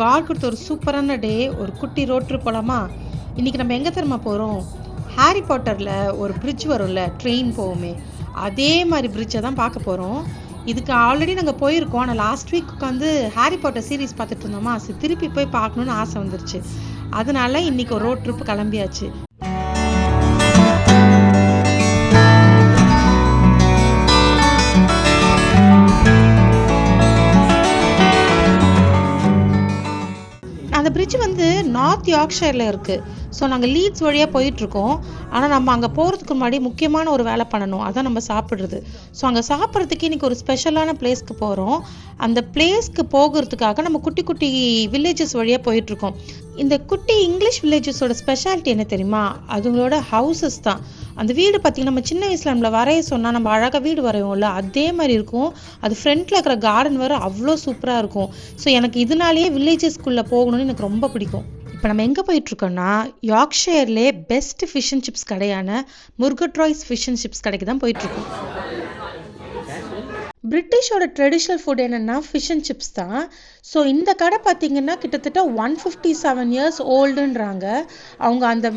God கொடுத்த ஒரு சூப்பரான டே. ஒரு குட்டி ரோட் ட்ரிப் போகலாமா? இன்றைக்கி நம்ம எங்கே தெரியுமா போகிறோம்? ஹாரி பாட்டரில் ஒரு பிரிட்ஜ் வரும்ல, ட்ரெயின் போகுமே, அதே மாதிரி பிரிட்ஜை தான் பார்க்க போகிறோம். இதுக்கு ஆல்ரெடி நாங்கள் போயிருக்கோம். ஆனால் லாஸ்ட் வீக் உட்காந்து ஹாரி பாட்டர் சீரீஸ் பார்த்துட்டு இருந்தோமா, சரி திருப்பி போய் பார்க்கணுன்னு ஆசை வந்துருச்சு. அதனால இன்றைக்கி ஒரு ரோட் ட்ரிப் கிளம்பியாச்சு. அந்த பிரிட்ஜ் வந்து நார்த் யார்க்ஷயரில் இருக்குது. ஸோ நாங்கள் லீட்ஸ் வழியாக போயிட்டுருக்கோம். ஆனால் நம்ம அங்கே போகிறதுக்கு முன்னாடி முக்கியமான ஒரு வேலை பண்ணணும், அதான் நம்ம சாப்பிட்றது. ஸோ அங்கே சாப்பிட்றதுக்கு இன்றைக்கி ஒரு ஸ்பெஷலான பிளேஸ்க்கு போகிறோம். அந்த பிளேஸ்க்கு போகிறதுக்காக நம்ம குட்டி குட்டி வில்லேஜஸ் வழியாக போயிட்டுருக்கோம். இந்த குட்டி இங்கிலீஷ் வில்லேஜஸோட ஸ்பெஷாலிட்டி என்ன தெரியுமா? அதுங்களோட ஹவுசஸ் தான். அந்த வீடு பார்த்திங்கன்னா, நம்ம சின்ன வயசில் நம்மளை வரைய சொன்னால் நம்ம அழகாக வீடு வரையோம்ல, அதே மாதிரி இருக்கும். அது ஃப்ரண்ட்டில் இருக்கிற கார்டன் வர அவ்வளோ சூப்பராக இருக்கும். ஸோ எனக்கு இதனாலேயே வில்லேஜஸ்குள்ளே போகணும்னு எனக்கு ரொம்ப பிடிக்கும். இப்போ நம்ம எங்கே போயிட்டுருக்கோன்னா, யார்க்ஷயர்லே பெஸ்ட் ஃபிஷ் அண்ட் சிப்ஸ் கடையான முர்கட்ராய்ஸ் ஃபிஷ் அண்ட் சிப்ஸ் கடைக்கு தான் போயிட்டுருக்கோம். பிரிட்டிஷோட ட்ரெடிஷ்னல் ஃபுட் என்னென்னா ஃபிஷ் அண்ட் சிப்ஸ் தான். ஸோ இந்த கடை பார்த்திங்கன்னா கிட்டத்தட்ட 157 இயர்ஸ் ஓல்டுன்றாங்க. அவங்க அந்த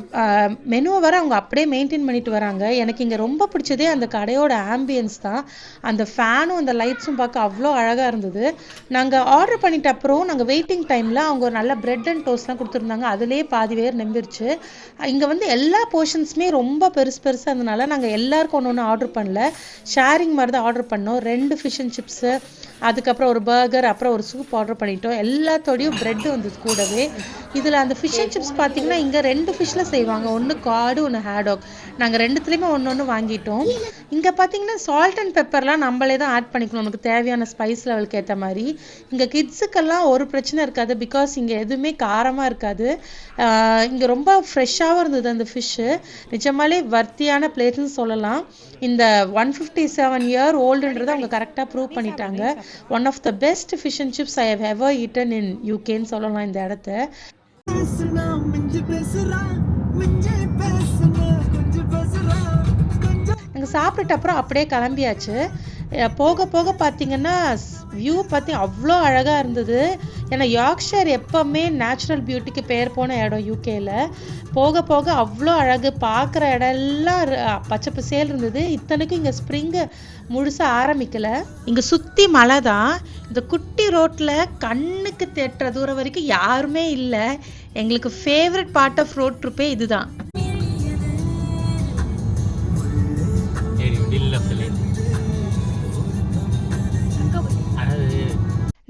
மெனுவை வர அவங்க அப்படியே மெயின்டைன் பண்ணிட்டு வராங்க. எனக்கு இங்கே ரொம்ப பிடிச்சதே அந்த கடையோட ஆம்பியன்ஸ் தான். அந்த ஃபேனும் அந்த லைட்ஸும் பார்க்க அவ்வளோ அழகாக இருந்தது. நாங்கள் ஆர்டர் பண்ணிட்ட அப்புறம் நாங்கள் வெயிட்டிங் டைமில் அவங்க ஒரு நல்ல பிரெட் அண்ட் டோஸ்ட்லாம் கொடுத்துருந்தாங்க. அதுலேயே பாதி பேர் நம்பிருச்சு. இங்கே வந்து எல்லா போர்ஷன்ஸுமே ரொம்ப பெருசாக இருந்தனால நாங்கள் எல்லாருக்கும் ஒன்று ஒன்று ஆர்டர் பண்ணல, ஷேரிங் மாதிரி தான் ஆர்டர் பண்ணோம். 2 ஃபிஷ் அண்ட் சிப்ஸு, அதுக்கப்புறம் ஒரு பர்கர், அப்புறம் ஒரு சூப் ஆர்டர் பண்ணிட்டோம். எல்லாத்தோடையும் ப்ரெட் வந்தது கூடவே. இதில் அந்த ஃபிஷ் அண்ட் சிப்ஸ் பார்த்திங்கன்னா இங்கே 2 ஃபிஷ்ஷில் செய்வாங்க, ஒன்று காடு, ஒன்று ஹேடாக். நாங்கள் ரெண்டுத்துலேயுமே ஒன்று வாங்கிட்டோம். இங்கே பார்த்திங்கன்னா சால்ட் அண்ட் பெப்பர்லாம் நம்மளே தான் ஆட் பண்ணிக்கணும், நமக்கு தேவையான ஸ்பைஸ் லெவலுக்கு ஏற்ற மாதிரி. இங்கே கிட்ஸுக்கெல்லாம் ஒரு பிரச்சனை இருக்காது, பிகாஸ் இங்கே எதுவுமே காரமாக இருக்காது. இங்கே ரொம்ப ஃப்ரெஷ்ஷாகவும் இருந்தது அந்த ஃபிஷ்ஷு. நிஜமாலே வர்த்தியான பிளேஸ்ன்னு சொல்லலாம். இந்த 157 இயர் ஓல்டுன்றதை அவங்க கரெக்டாக ப்ரூவ் பண்ணிட்டாங்க. One of the best fish and chips I have ever eaten in யூகேன்னு சொல்லலாம் இந்த இடத்த. நாங்கள் சாப்பிட்ட அப்புறம் அப்படியே கிளம்பியாச்சு. போக போக பார்த்திங்கன்னா வியூ பார்த்தி அவ்வளோ அழகாக இருந்தது. ஏன்னா யார்க்ஷயர் எப்போவுமே நேச்சுரல் பியூட்டிக்கு பேர் போன இடம் யூகேயில். போக போக அவ்வளோ அழகு, பார்க்குற இடம்லாம் பச்சை பசேல் இருந்தது. இத்தனைக்கும் இங்கே ஸ்ப்ரிங்கு முழுசாக ஆரம்பிக்கலை. இங்கே சுற்றி மலை தான். இந்த குட்டி ரோட்டில் கண்ணுக்கு தெட்டுற தூரம் வரைக்கும் யாருமே இல்லை. எங்களுக்கு ஃபேவரட் பார்ட் ஆஃப் ரோட் ட்ரிப்பே இதுதான்.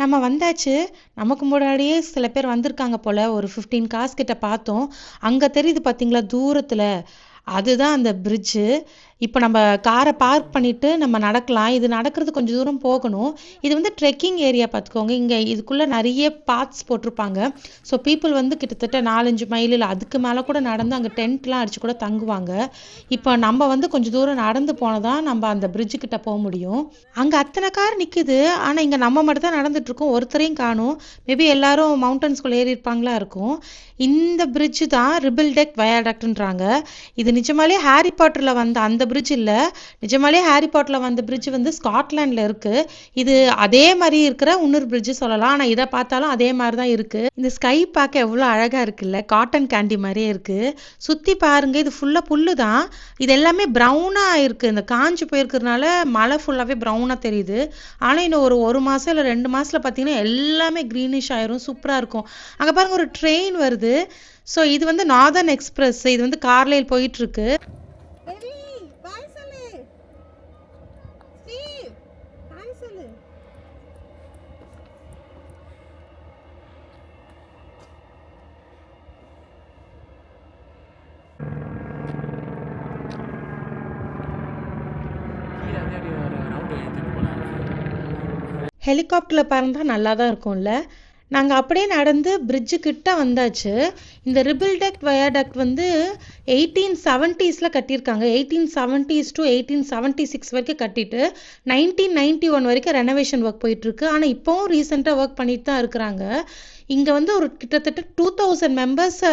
நம்ம வந்தாச்சு. நமக்கு முன்னாடியே சில பேர் வந்திருக்காங்க போல். ஒரு 15 கார்ஸ் கிட்ட பார்த்தோம். அங்கே தெரியுது பார்த்தீங்களா தூரத்தில், அதுதான் அந்த பிரிட்ஜு. இப்போ நம்ம காரை பார்க் பண்ணிவிட்டு நம்ம நடக்கலாம். இது நடக்கிறது கொஞ்சம் தூரம் போகணும். இது வந்து ட்ரெக்கிங் ஏரியா பார்த்துக்கோங்க. இங்கே இதுக்குள்ளே நிறைய பாத்ஸ் போட்டிருப்பாங்க. ஸோ பீப்புள் வந்து கிட்டத்தட்ட 4-5 மைல் இல்லை அதுக்கு மேலே கூட நடந்து அங்கே டென்ட்லாம் அடித்து கூட தங்குவாங்க. இப்போ நம்ம வந்து கொஞ்சம் தூரம் நடந்து போனதான் நம்ம அந்த பிரிட்ஜுக்கிட்ட போக முடியும். அங்கே அத்தனை கார் நிற்குது, ஆனால் இங்கே நம்ம மட்டும் தான் நடந்துட்டுருக்கோம், ஒருத்தரையும் காணும். மேபி எல்லாரும் மவுண்டன்ஸ்குள்ளே ஏறி இருப்பாங்களா இருக்கும். இந்த பிரிட்ஜு தான் ரிபிள் டெக் வயாடக்ட்ன்றாங்க. இது நிஜமாலே ஹாரி பாட்டரில் வந்த அந்த பிரிட்ஜ் இல்லை. நிஜமாலே ஹாரி பாட்டரில் வந்த பிரிட்ஜ் வந்து ஸ்காட்லாண்டில் இருக்குது. இது அதே மாதிரி இருக்கிற இன்னொரு பிரிட்ஜு சொல்லலாம். ஆனால் இதை பார்த்தாலும் அதே மாதிரி தான் இருக்குது. இந்த ஸ்கை பார்க்க எவ்வளோ அழகாக இருக்குல்ல, காட்டன் கேண்டி மாதிரியே இருக்குது. சுற்றி பாருங்கள், இது ஃபுல்லாக புல்லு தான். இது எல்லாமே ப்ரௌனாக இருக்குது. இந்த காஞ்சி போயிருக்கிறதுனால மழை ஃபுல்லாகவே ப்ரௌனாக தெரியுது. ஆனால் இன்னும் ஒரு மாதம் இல்லை 2 மாதத்தில் பார்த்தீங்கன்னா எல்லாமே க்ரீனிஷ் ஆயிரும், சூப்பராக இருக்கும். அங்கே பாருங்கள், ஒரு ட்ரெயின் வருது. ஸோ இது வந்து நார்தர்ன் எக்ஸ்பிரஸ். இது வந்து கார்லைல் போயிட்டுருக்கு. ஹெலிகாப்டரில் பறந்தால் நல்லா தான் இருக்கும்ல. நாங்கள் அப்படியே நடந்து பிரிட்ஜு கிட்ட வந்தாச்சு. இந்த ரிபிள் டெக் வயாடக்ட் வந்து 1870s கட்டியிருக்காங்க. 1870s to 1876 வரைக்கும் கட்டிட்டு 1991 வரைக்கும் ரெனோவேஷன் ஒர்க் போயிட்டுருக்கு. ஆனால் இப்போவும் ரீசெண்டாக ஒர்க் பண்ணிட்டு தான் இருக்கிறாங்க. இங்கே வந்து ஒரு கிட்டத்தட்ட 2000 மெம்பர்ஸை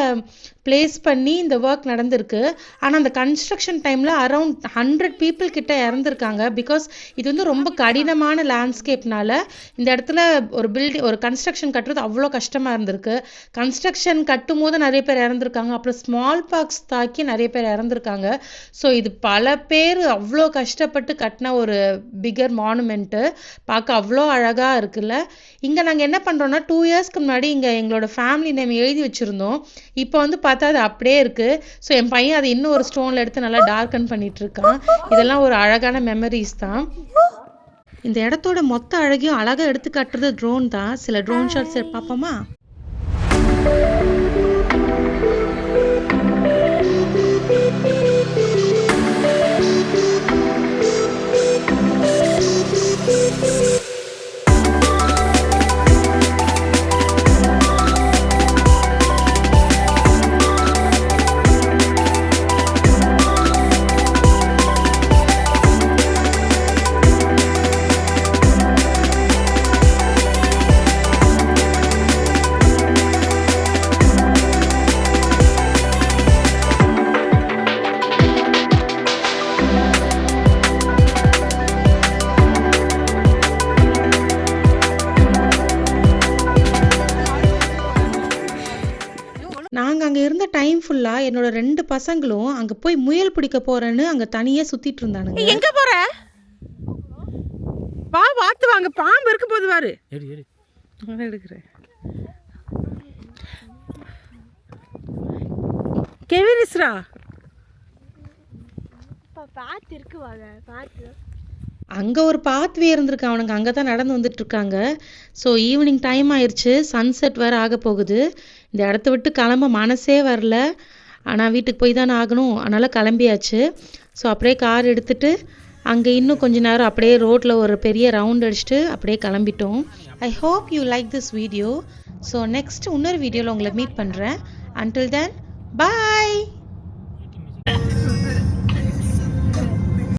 பிளேஸ் பண்ணி இந்த ஒர்க் நடந்திருக்கு. ஆனால் அந்த கன்ஸ்ட்ரக்ஷன் டைமில் அரவுண்ட் 100 பீப்புள் கிட்ட இறந்துருக்காங்க. பிகாஸ் இது வந்து ரொம்ப கடினமான லேண்ட்ஸ்கேப்னால இந்த இடத்துல ஒரு கன்ஸ்ட்ரக்ஷன் கட்டுறது அவ்வளோ கஷ்டமாக இருந்திருக்கு. கன்ஸ்ட்ரக்ஷன் கட்டும் போது நிறைய பேர் இறந்துருக்காங்க. அப்புறம் ஸ்மால் பாக்ஸ் தாக்கி நிறைய பேர் இறந்துருக்காங்க. ஸோ இது பல பேர் அவ்வளோ கஷ்டப்பட்டு கட்டின ஒரு பிகர் மானுமெண்ட்டு. பார்க்க அவ்வளோ அழகாக இருக்குல்ல. இங்கே நாங்கள் என்ன பண்ணுறோன்னா 2 இயர்ஸ்க்கு முன்னாடி இங்கே எங்களோட ஃபேமிலி நேம் எழுதி வச்சுருந்தோம். இப்போ வந்து பார்த்தா அது அப்படியே இருக்குது. ஸோ என் பையன் அதை இன்னும் ஒரு ஸ்டோனில் எடுத்து நல்லா டார்க்கன் பண்ணிட்டு இருக்கான். இதெல்லாம் ஒரு அழகான மெமரிஸ் தான். இந்த இடத்தோட மொத்த அழகையும் அழகாக எடுத்து காட்டுறது ட்ரோன் தான். சில ட்ரோன் ஷாட்ஸ் பார்ப்போமா? நாங்கள் அங்கே இருந்த டைம் ஃபுல்லாக என்னோட 2 பசங்களும் அங்கே போய் முயல் பிடிக்க போகிறேன்னு அங்கே தனியாக சுற்றிட்டு இருந்தானுங்க. எங்கே போகிற? வா வாத்து வாங்க, பாம்பு இருக்க போது வாரு. எடுக்கிறேன். கெவிரிஸ்ரா பாத்து இருக்கு வாங்க பாத்து. அங்கே ஒரு பாத்வே இருந்திருக்கு. அவனுங்க அங்கே தான் நடந்து வந்துட்டு இருக்காங்க. ஸோ ஈவினிங் டைம் ஆயிடுச்சு. சன்செட் வேறு ஆக போகுது. இந்த இடத்த விட்டு கிளம்ப மனசே வரல. ஆனால் வீட்டுக்கு போய் தானே ஆகணும். அதனால் கிளம்பியாச்சு. ஸோ அப்படியே கார் எடுத்துகிட்டு அங்கே இன்னும் கொஞ்ச நேரம் அப்படியே ரோட்டில் ஒரு பெரிய ரவுண்ட் அடிச்சுட்டு அப்படியே கிளம்பிட்டோம். I hope you like this video. So next இன்னொரு வீடியோவில் உங்களை மீட் பண்ணுறேன். அன்டில் தென் பாய்.